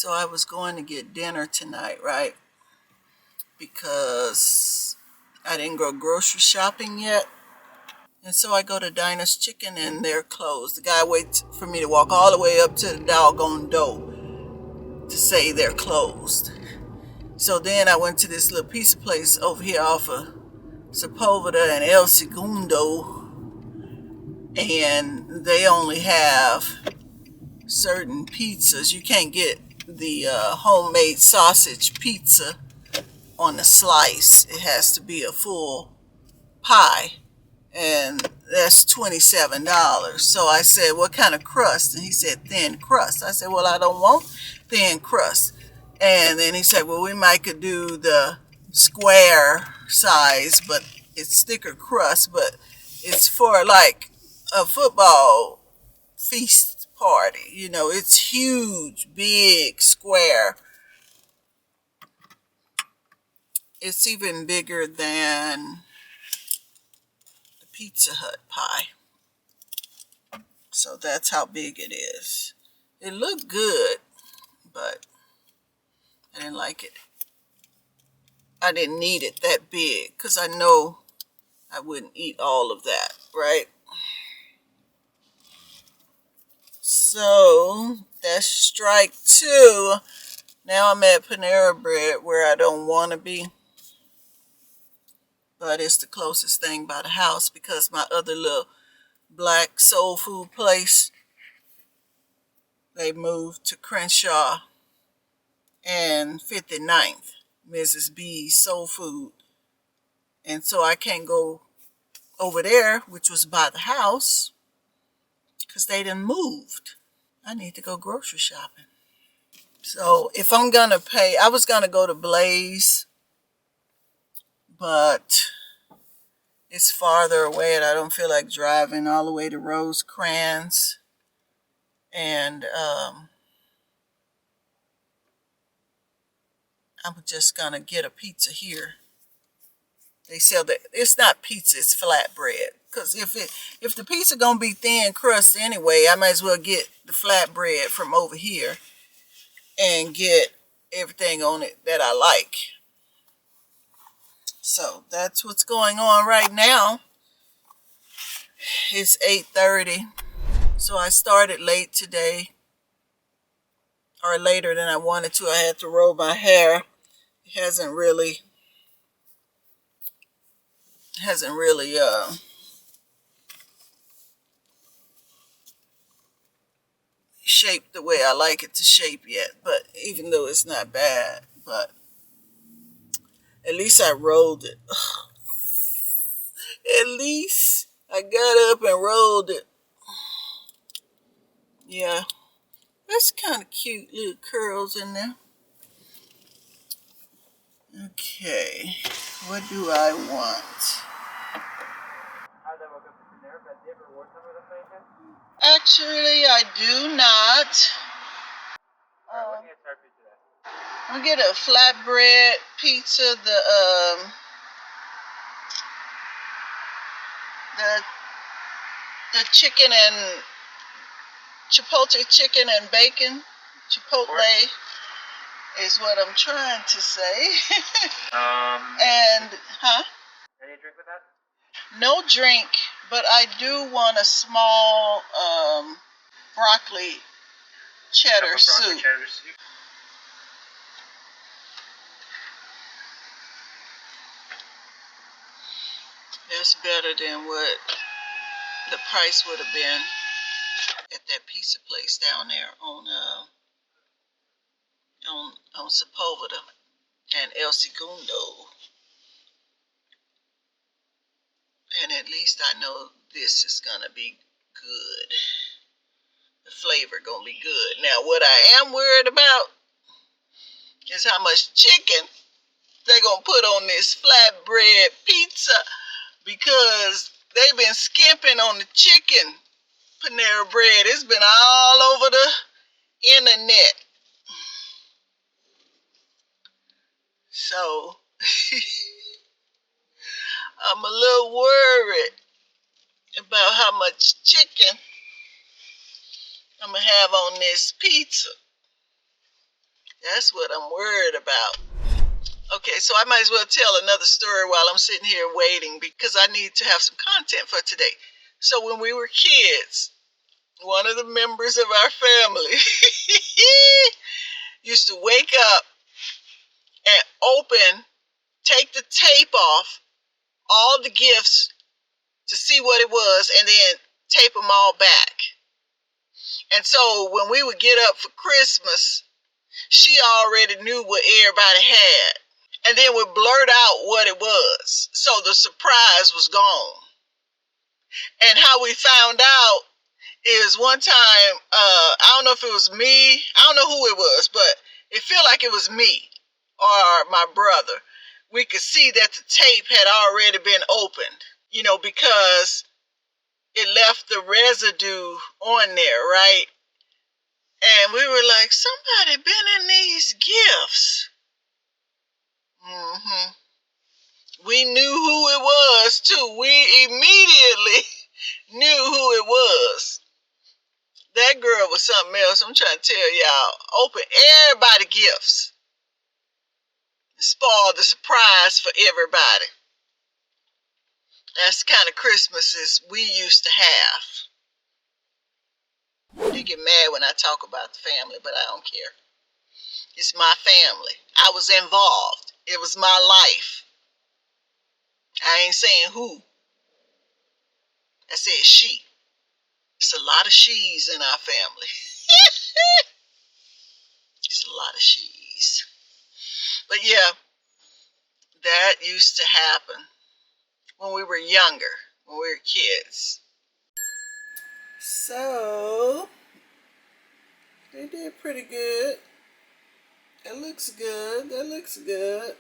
So I was going to get dinner tonight, right? Because I didn't go grocery shopping yet. And so I go to Dinah's Chicken and they're closed. The guy waits for me to walk all the way up to the doggone door to say they're closed. So then I went to this little pizza place over here off of Sepulveda and El Segundo, and they only have certain pizzas. You can't get the homemade sausage pizza on a slice. It has to be a full pie, and that's $27. So I said, what kind of crust? And he said, thin crust. I said, well, I don't want thin crust. And then he said, well, we might could do the square size, but it's thicker crust, but it's for like a football feast party. You know, it's huge, big, square. It's even bigger than the Pizza Hut pie. So that's how big it is. It looked good, but I didn't like it. I didn't need it that big because I know I wouldn't eat all of that, right? So that's strike two. Now I'm at Panera Bread where I don't want to be. But it's the closest thing by the house because my other little black soul food place, they moved to Crenshaw and 59th, Mrs. B's Soul Food. And so I can't go over there, which was by the house, because they done moved. I need to go grocery shopping. So if I'm going to pay, I was going to go to Blaze, but it's farther away and I don't feel like driving all the way to Rosecrans. And I'm just going to get a pizza here. They sell that. It's not pizza, it's flatbread. Because if the pizza going to be thin crust anyway, I might as well get the flatbread from over here and get everything on it that I like. So that's what's going on right now. It's 8:30. So I started late today, or later than I wanted to. I had to roll my hair. It hasn't really shaped the way I like it to shape yet, but even though it's not bad, but at least I rolled it. At least I got up and rolled it. Yeah, that's kind of cute, little curls in there. Okay, what do I want? Actually, I do not. I'll get a flatbread pizza, the chicken and chipotle chicken and bacon. Chipotle is what I'm trying to say. And any drink with that? No drink, but I do want a small broccoli cheddar soup. That's better than what the price would have been at that pizza place down there on Sepulveda and El Segundo. And at least I know this is gonna be good. The flavor gonna be good. Now what I am worried about is how much chicken they gonna put on this flatbread pizza, because they've been skimping on the chicken. Panera Bread, it's been all over the internet. So I'm a little worried about how much chicken I'm gonna have on this pizza. That's what I'm worried about. Okay, so I might as well tell another story while I'm sitting here waiting because I need to have some content for today. So when we were kids, one of the members of our family used to wake up and take the tape off all the gifts to see what it was and then tape them all back. And so when we would get up for Christmas, she already knew what everybody had and then would blurt out what it was. So the surprise was gone. And how we found out is one time, I don't know if it was me, I don't know who it was, but it felt like it was me or my brother. We could see that the tape had already been opened, because it left the residue on there, right? And we were like, somebody been in these gifts. We knew who it was too. We immediately knew who it was. That girl was something else. I'm trying to tell y'all. Open everybody gifts. Spoil the surprise for everybody. That's the kind of Christmases we used to have. They get mad when I talk about the family, but I don't care. It's my family. I was involved. It was my life. I ain't saying who. I said she. It's a lot of she's in our family. It's a lot of she's. But yeah, that used to happen when we were younger, when we were kids. So, they did pretty good. That looks good. That looks good.